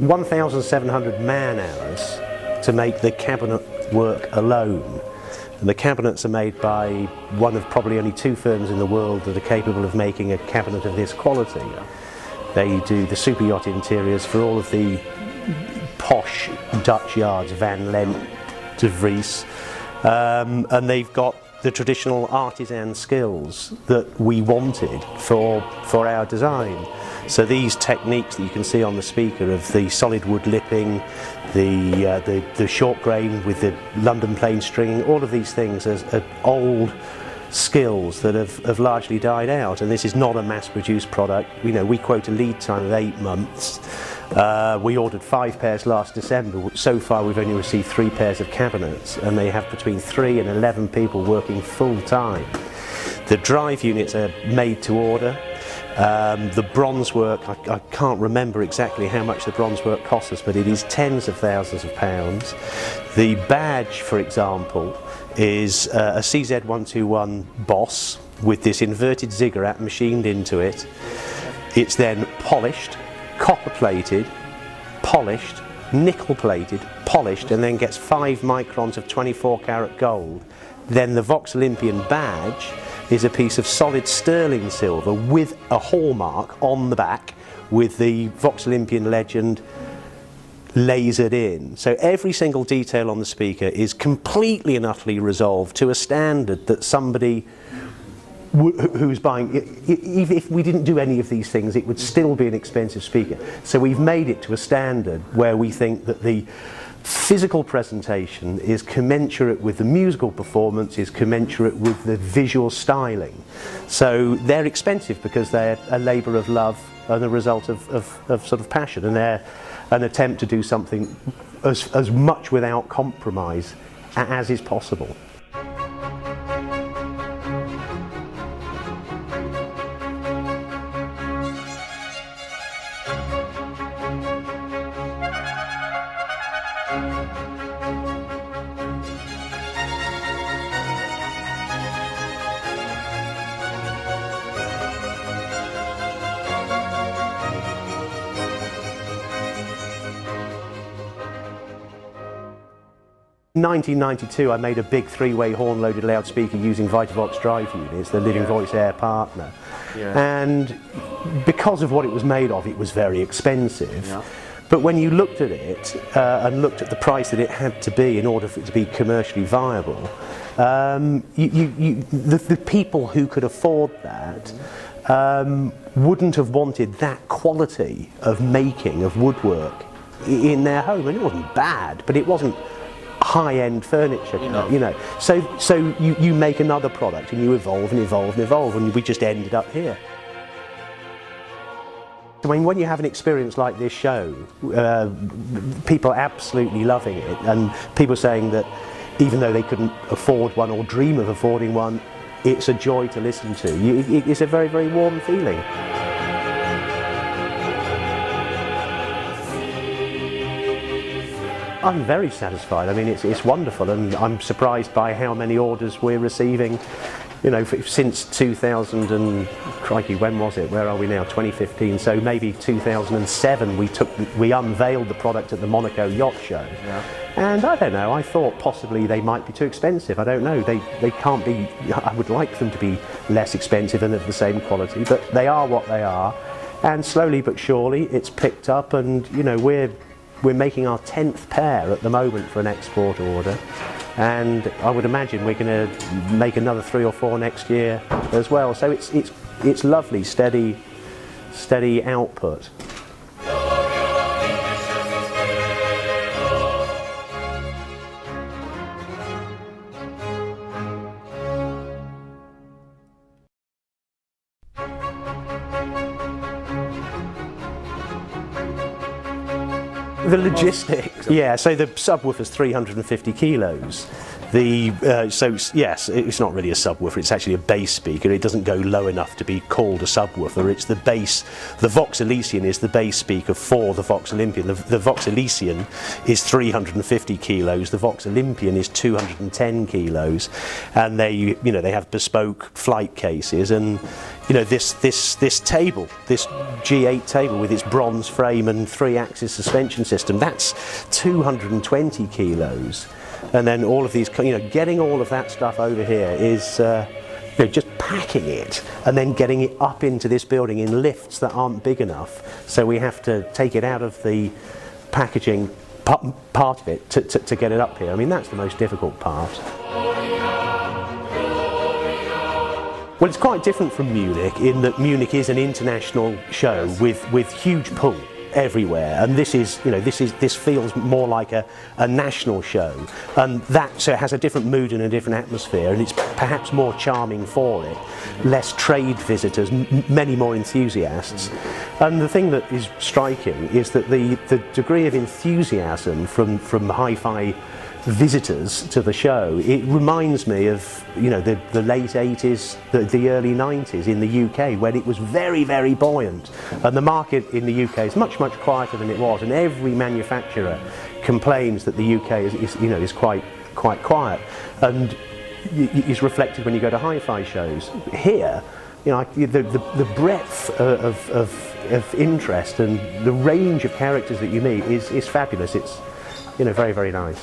1,700 man-hours to make the cabinet work alone. And the cabinets are made by one of probably only 2 firms in the world that are capable of making a cabinet of this quality. They do the super yacht interiors for all of the posh Dutch yards, Van Lent, De Vries, and they've got the traditional artisan skills that we wanted for our design. So these techniques that you can see on the speaker of the solid wood lipping, the short grain with the London plain stringing, all of these things are old skills that have largely died out, and this is not a mass-produced product. You know, we quote a lead time of 8 months. We ordered 5 pairs last December. So far we've only received 3 pairs of cabinets, and they have between 3 and 11 people working full time. The drive units are made to order. The bronze work, I can't remember exactly how much the bronze work costs us, but it is tens of thousands of pounds. The badge, for example, is a CZ121 Boss with this inverted ziggurat machined into it. It's then polished, copper plated, polished, nickel plated, polished, and then gets 5 microns of 24 karat gold. Then the Vox Olympian badge is a piece of solid sterling silver with a hallmark on the back with the Vox Olympian legend lasered in. So every single detail on the speaker is completely and utterly resolved to a standard that somebody who's buying, if we didn't do any of these things, it would still be an expensive speaker. So we've made it to a standard where we think that the physical presentation is commensurate with the musical performance, is commensurate with the visual styling. So they're expensive because they're a labour of love and a result of sort of passion, and they're an attempt to do something as much without compromise as is possible. In 1992 I made a big 3-way horn-loaded loudspeaker using Vitavox drive units, the Living Voice Air partner. And because of what it was made of, it was very expensive. But when you looked at it and looked at the price that it had to be in order for it to be commercially viable, the people who could afford that wouldn't have wanted that quality of making, of woodwork in their home. And it wasn't bad, but it wasn't high-end furniture, you know. So you make another product and you evolve and evolve and evolve, and we just ended up here. I mean, when you have an experience like this show, people absolutely loving it, and people saying that even though they couldn't afford one or dream of affording one, it's a joy to listen to. It's a very, very warm feeling. I'm very satisfied. I mean, it's wonderful, and I'm surprised by how many orders we're receiving. You know, since 2000 and crikey, when was it? Where are we now? 2015. So maybe 2007 we unveiled the product at the Monaco Yacht Show. And I don't know. I thought possibly they might be too expensive. I don't know. They can't be. I would like them to be less expensive and of the same quality, but they are what they are. And slowly but surely, it's picked up, and you know we're making our 10th pair at the moment for an export order, and I would imagine we're going to make another 3 or 4 next year as well. So it's lovely, steady output. The logistics, yeah, so the subwoofer's 350 kilos. So yes, it's not really a subwoofer, it's actually a bass speaker. It doesn't go low enough to be called a subwoofer. It's the bass. The Vox Elysian is the bass speaker for the Vox Olympian. The Vox Elysian is 350 kilos, the Vox Olympian is 210 kilos, and they have bespoke flight cases, and this table, this G8 table with its bronze frame and 3-axis suspension system, that's 220 kilos. And then all of these, getting all of that stuff over here is just packing it and then getting it up into this building in lifts that aren't big enough. So we have to take it out of the packaging part of it to get it up here. I mean, that's the most difficult part. Well, it's quite different from Munich in that Munich is an international show with huge pull everywhere, and this feels more like a national show, and so it has a different mood and a different atmosphere, and it's perhaps more charming for it. Less trade visitors, many more enthusiasts, and the thing that is striking is that the degree of enthusiasm from hi-fi visitors to the show, it reminds me of the late 80s, the early 90s in the UK, when it was very, very buoyant, and the market in the UK is much quieter than it was, and every manufacturer complains that the UK is quite quiet, and is reflected when you go to hi-fi shows. Here, the breadth of interest and the range of characters that you meet is fabulous. It's very, very nice.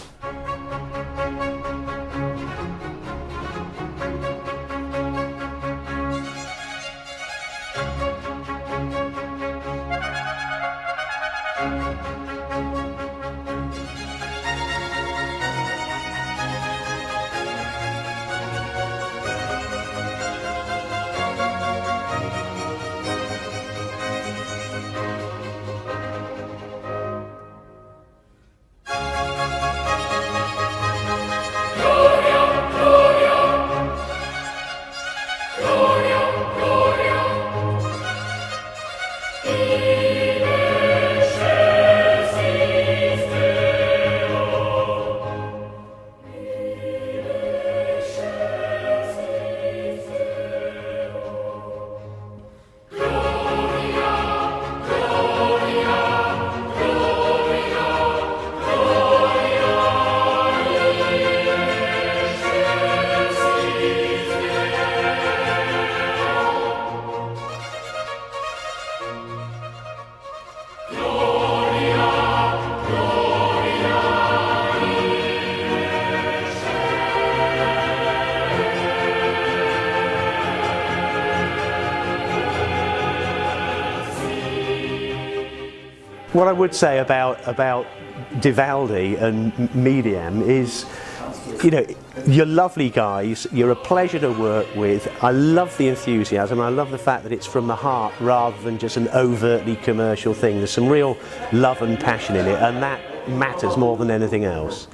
What I would say about Vivaldi and Medium is, you're lovely guys, you're a pleasure to work with. I love the enthusiasm, I love the fact that it's from the heart rather than just an overtly commercial thing. There's some real love and passion in it, and that matters more than anything else.